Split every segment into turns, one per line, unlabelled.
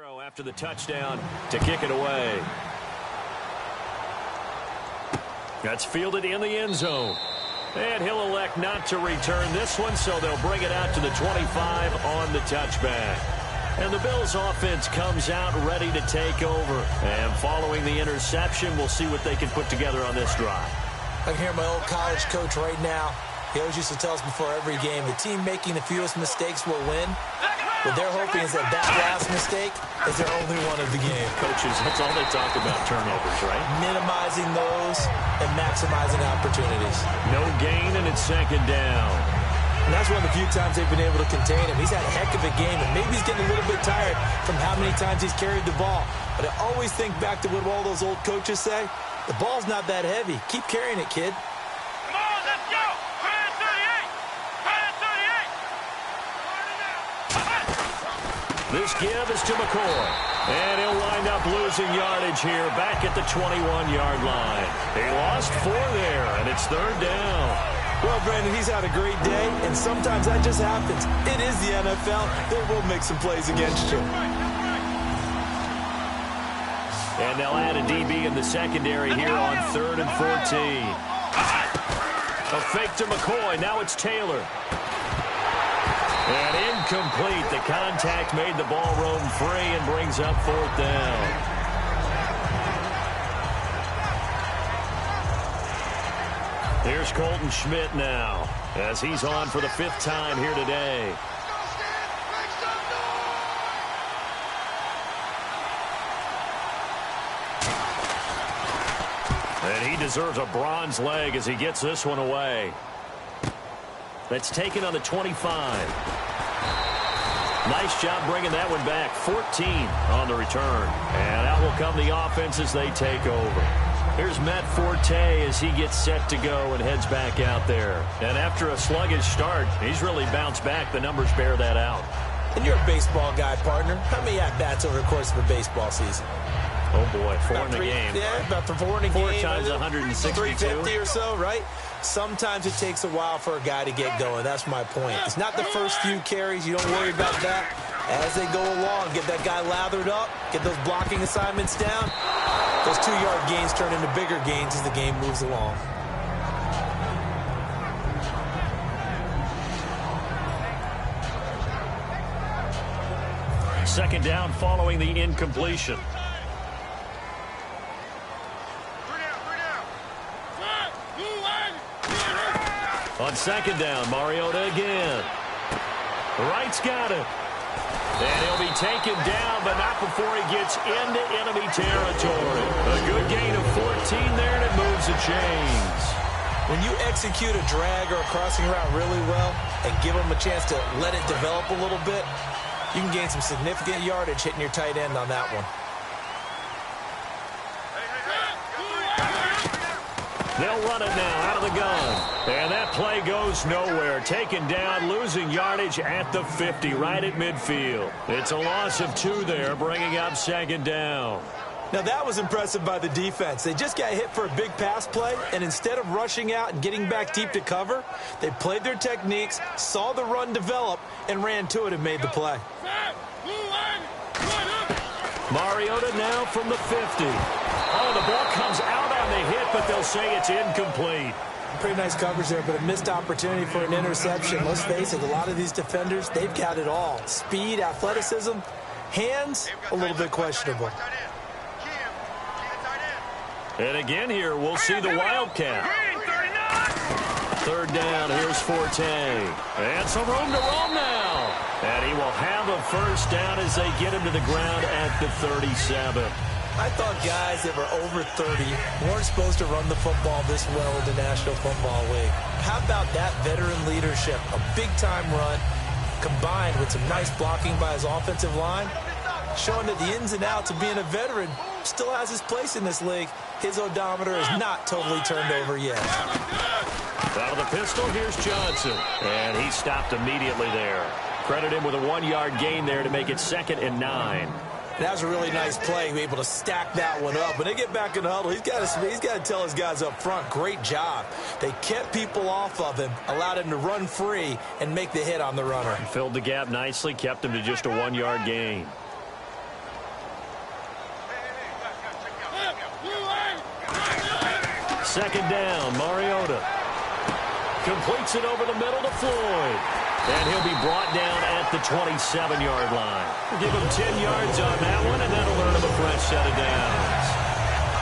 After the touchdown to kick it away. That's fielded in the end zone. And he'll elect not to return this one, so they'll bring it out to the 25 on the touchback. And the Bills offense comes out ready to take over. And following the interception, we'll see what they can put together on this drive.
I can hear my old college coach right now. He always used to tell us before every game, the team making the fewest mistakes will win. What they're hoping is that last mistake is their only one of the game.
Coaches, that's all they talk about, turnovers, right?
Minimizing those and maximizing opportunities.
No gain, and it's second down.
And that's one of the few times they've been able to contain him. He's had a heck of a game, and maybe he's getting a little bit tired from how many times he's carried the ball. But I always think back to what all those old coaches say. The ball's not that heavy. Keep carrying it, kid.
Come on, let's go. Put it at 38. Put it at 38.
This give is to McCoy. And he'll wind up losing yardage here back at the 21-yard line. He lost 4 there, and it's third down.
Well, Brandon, he's had a great day, and sometimes that just happens. It is the NFL. They will make some plays against you.
And they'll add a DB in the secondary here on 3rd and 14. A fake to McCoy. Now it's Taylor. And incomplete. The contact made the ball roam free and brings up 4th down. Here's Colton Schmidt now as he's on for the 5th time here today. And he deserves a bronze leg as he gets this one away. That's taken on the 25. Nice job bringing that one back. 14 on the return. And out will come the offense as they take over. Here's Matt Forte as he gets set to go and heads back out there. And after a sluggish start, he's really bounced back. The numbers bear that out.
And you're a baseball guy, partner. How many at-bats over the course of a baseball season?
Oh, boy, 4 in the game.
Yeah, about 4 in a game.
4 times 162.
350 or so, right? Sometimes it takes a while for a guy to get going. That's my point. It's not the first few carries. You don't worry about that. As they go along, get that guy lathered up, get those blocking assignments down. Those 2-yard gains turn into bigger gains as the game moves along.
Second down following the incompletion. On second down, Mariota again. Wright's got it. And he'll be taken down, but not before he gets into enemy territory. A good gain of 14 there, and it moves the chains.
When you execute a drag or a crossing route really well and give them a chance to let it develop a little bit, you can gain some significant yardage hitting your tight end on that one.
They'll run it now out of the gun. And that play goes nowhere. Taken down, losing yardage at the 50, right at midfield. It's a loss of 2 there, bringing up second down.
Now, that was impressive by the defense. They just got hit for a big pass play, and instead of rushing out and getting back deep to cover, they played their techniques, saw the run develop, and ran to it and made the play.
Mariota now from the 50. Oh, the ball comes out on the hit, but they'll say it's incomplete.
Pretty nice coverage there, but a missed opportunity for an interception. Let's face it, a lot of these defenders, they've got it all. Speed, athleticism, hands, a little bit questionable.
And again here, we'll see the Wildcat. 3rd down, here's Forte. And some room to roam now. And he will have a first down as they get him to the ground at the 37.
I thought guys that were over 30 weren't supposed to run the football this well in the National Football League. How about that veteran leadership? A big-time run combined with some nice blocking by his offensive line, showing that the ins and outs of being a veteran still has his place in this league. His odometer is not totally turned over yet.
Out of the pistol, here's Johnson. And he stopped immediately there. Credit him with a 1-yard gain there to make it 2nd and 9.
That was a really nice play, be able to stack that one up. When they get back in the huddle, he's got to tell his guys up front, great job. They kept people off of him, allowed him to run free and make the hit on the runner.
Filled the gap nicely, kept him to just a 1-yard gain. Second down, Mariota. Completes it over the middle to Floyd. And he'll be brought down at the 27-yard line. Give him 10 yards on that one, and that'll earn him a fresh set of downs.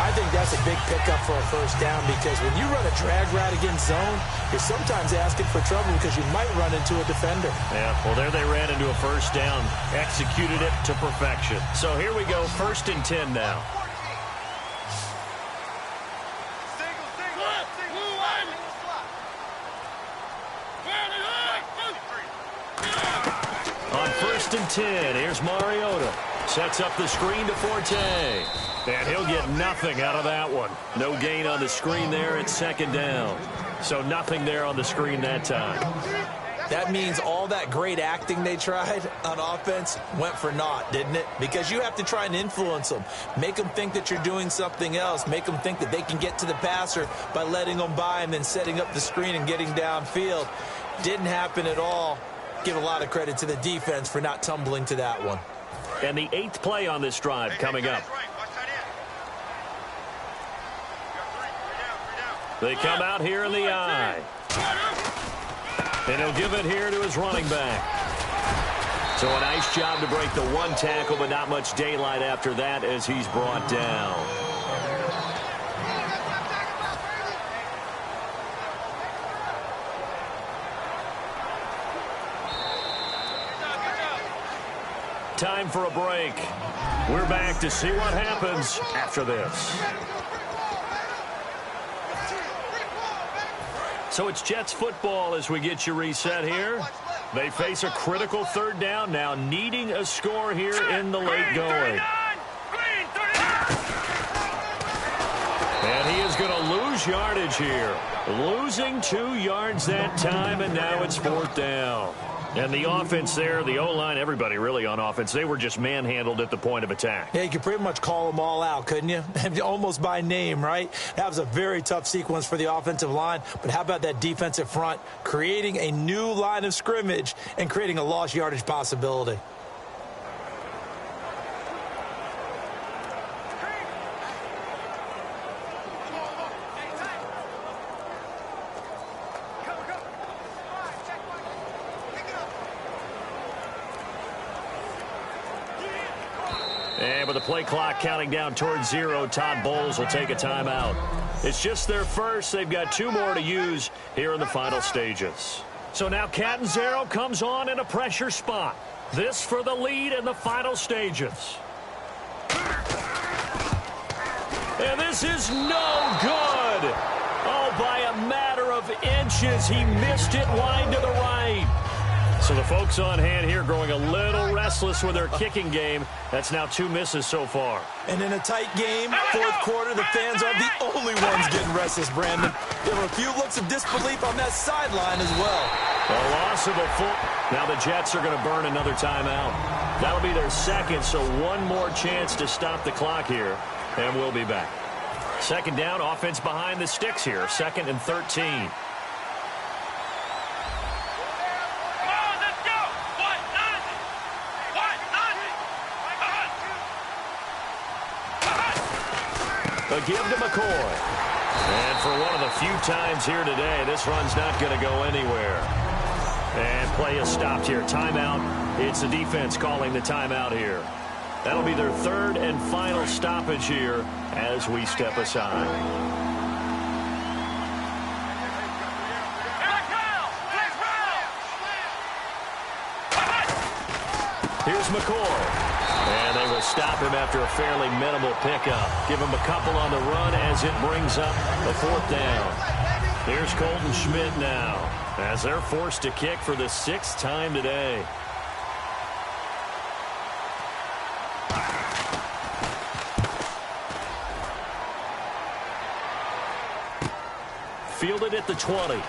I think that's a big pickup for a first down because when you run a drag route against zone, you're sometimes asking for trouble because you might run into a defender.
Yeah, well, there they ran into a first down. Executed it to perfection. So here we go, 1st and 10 now. On 1st and 10, here's Mariota. Sets up the screen to Forte. And he'll get nothing out of that one. No gain on the screen there at 2nd down. So nothing there on the screen that time.
That means all that great acting they tried on offense went for naught, didn't it? Because you have to try and influence them. Make them think that you're doing something else. Make them think that they can get to the passer by letting them by and then setting up the screen and getting downfield. Didn't happen at all. Give a lot of credit to the defense for not tumbling to that one.
And the 8th play on this drive coming up. They come out here in the I. And he'll give it here to his running back. So a nice job to break the one tackle, but not much daylight after that as he's brought down. Time for a break. We're back to see what happens after this. So it's Jets football as we get you reset here. They face a critical 3rd down now, needing a score here in the late going. And he is going to lose yardage here. Losing 2 yards that time, and now it's 4th down. And the offense there, the O-line, everybody really on offense, they were just manhandled at the point of attack.
Yeah, you could pretty much call them all out, couldn't you? Almost by name, right? That was a very tough sequence for the offensive line. But how about that defensive front creating a new line of scrimmage and creating a lost yardage possibility?
And with the play clock counting down towards 0, Todd Bowles will take a timeout. It's just their first. They've got 2 more to use here in the final stages. So now Catanzaro comes on in a pressure spot. This for the lead in the final stages. And this is no good. Oh, by a matter of inches, he missed it wide to the right. So the folks on hand here growing a little restless with their kicking game. That's now 2 misses so far.
And in a tight game, 4th quarter, the fans are the only ones getting restless, Brandon. There were a few looks of disbelief on that sideline as well.
A loss of a foot. Now the Jets are going to burn another timeout. That'll be their 2nd, so 1 more chance to stop the clock here, and we'll be back. 2nd down, offense behind the sticks here, 2nd and 13. A give to McCoy. And for one of the few times here today, this run's not going to go anywhere. And play is stopped here. Timeout. It's the defense calling the timeout here. That'll be their 3rd and final stoppage here as we step aside. Here's McCoy. And they will stop him after a fairly minimal pickup. Give him a couple on the run as it brings up the 4th down. Here's Colton Schmidt now as they're forced to kick for the 6th time today. Fielded at the 20.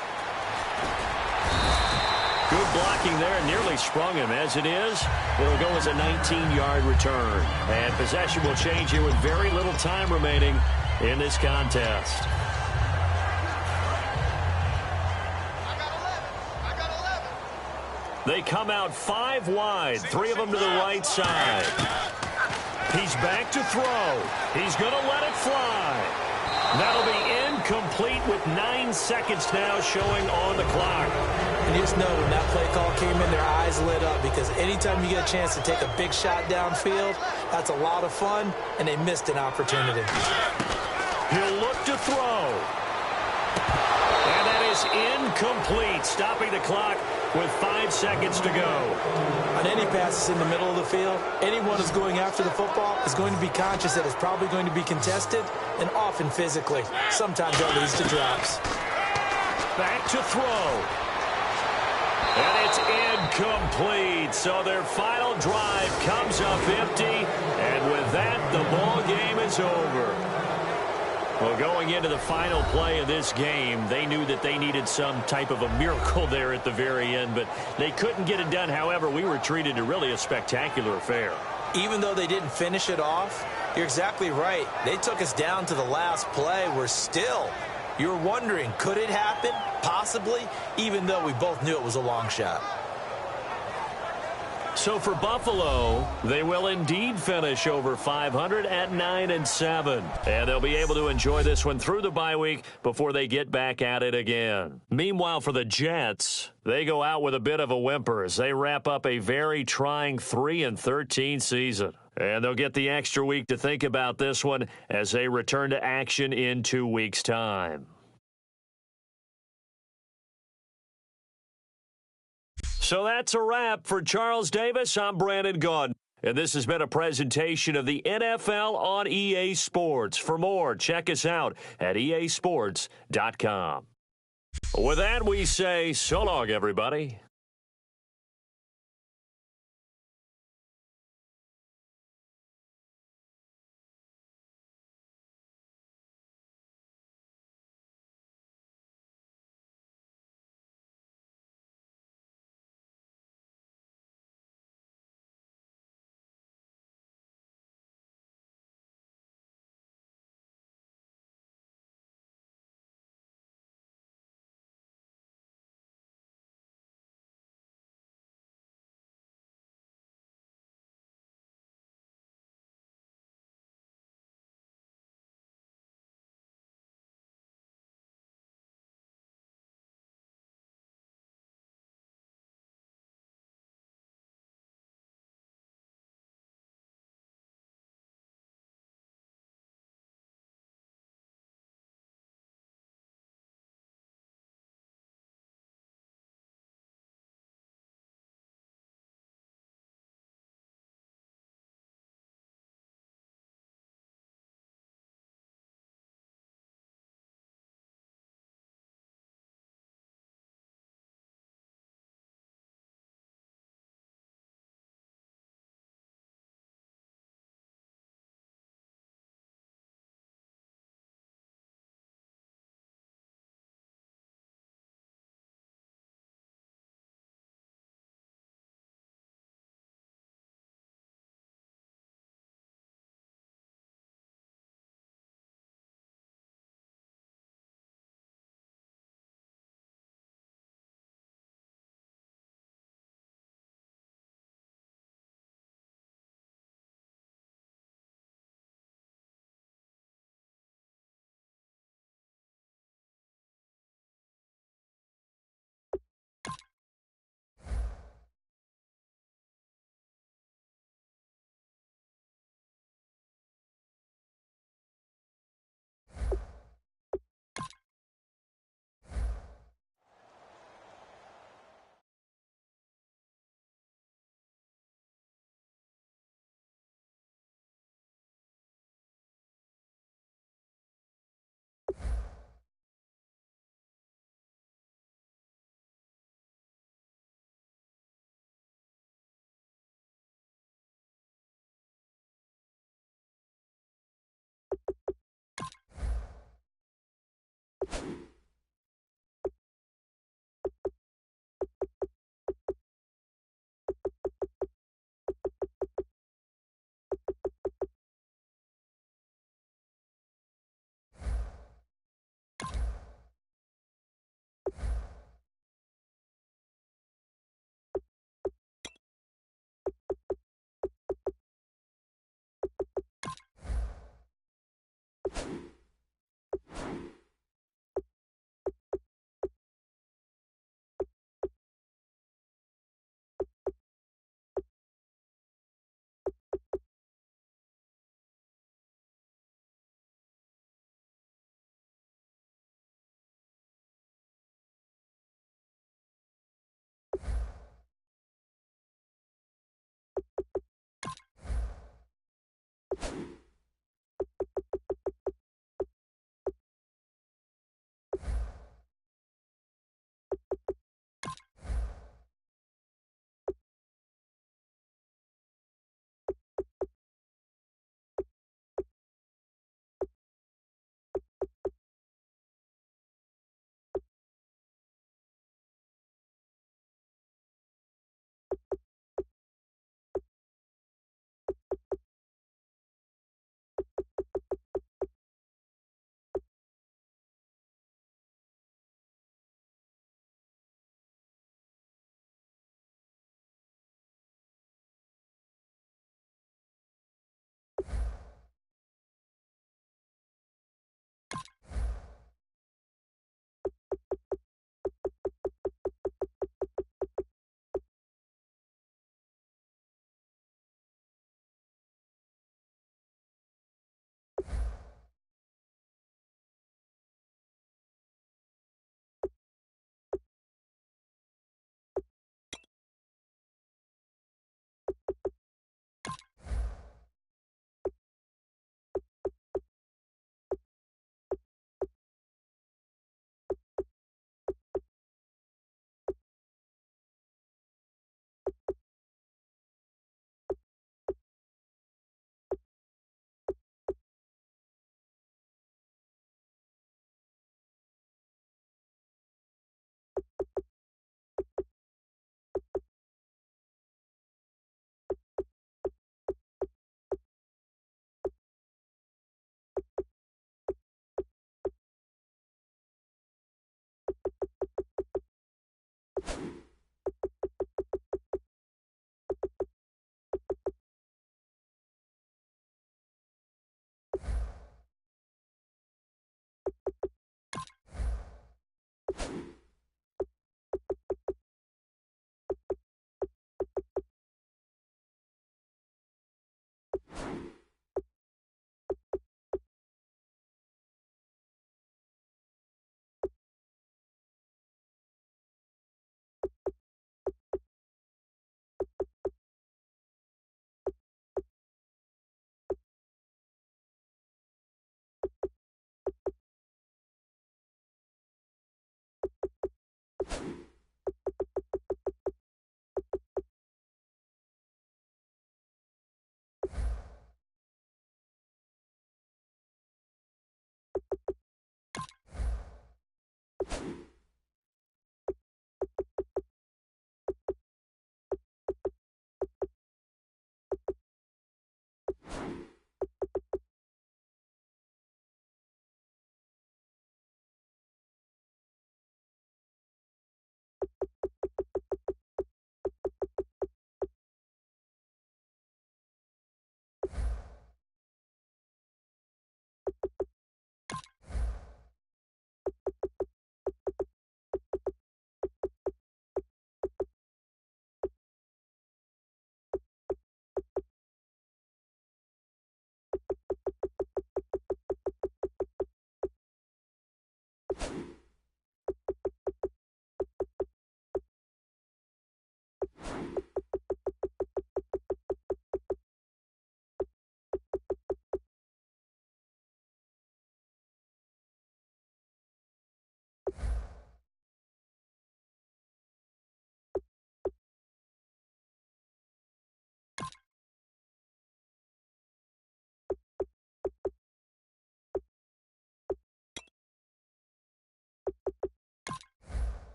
Good blocking there, nearly sprung him. As it is, it'll go as a 19-yard return. And possession will change here with very little time remaining in this contest. They come out 5 wide, 3 of them to the right side. He's back to throw. He's going to let it fly. That'll be incomplete with 9 seconds now showing on the clock.
And you just know when that play call came in, their eyes lit up, because anytime you get a chance to take a big shot downfield, that's a lot of fun, and they missed an opportunity.
He'll look to throw. And that is incomplete, stopping the clock with 5 seconds to go.
On any passes in the middle of the field, anyone who's going after the football is going to be conscious that it's probably going to be contested, and often physically. Sometimes that leads to drops.
Back to throw. And it's incomplete. So their final drive comes up empty. And with that, the ball game is over. Well, going into the final play of this game, they knew that they needed some type of a miracle there at the very end, but they couldn't get it done. However, we were treated to really a spectacular affair.
Even though they didn't finish it off, you're exactly right. They took us down to the last play. You're wondering, could it happen? Possibly, even though we both knew it was a long shot.
So for Buffalo, they will indeed finish over 500 at 9-7. And they'll be able to enjoy this one through the bye week before they get back at it again. Meanwhile, for the Jets, they go out with a bit of a whimper as they wrap up a very trying 3-13 season. And they'll get the extra week to think about this one as they return to action in 2 weeks' time. So that's a wrap. For Charles Davis, I'm Brandon Gaudin. And this has been a presentation of the NFL on EA Sports. For more, check us out at easports.com. With that, we say so long, everybody.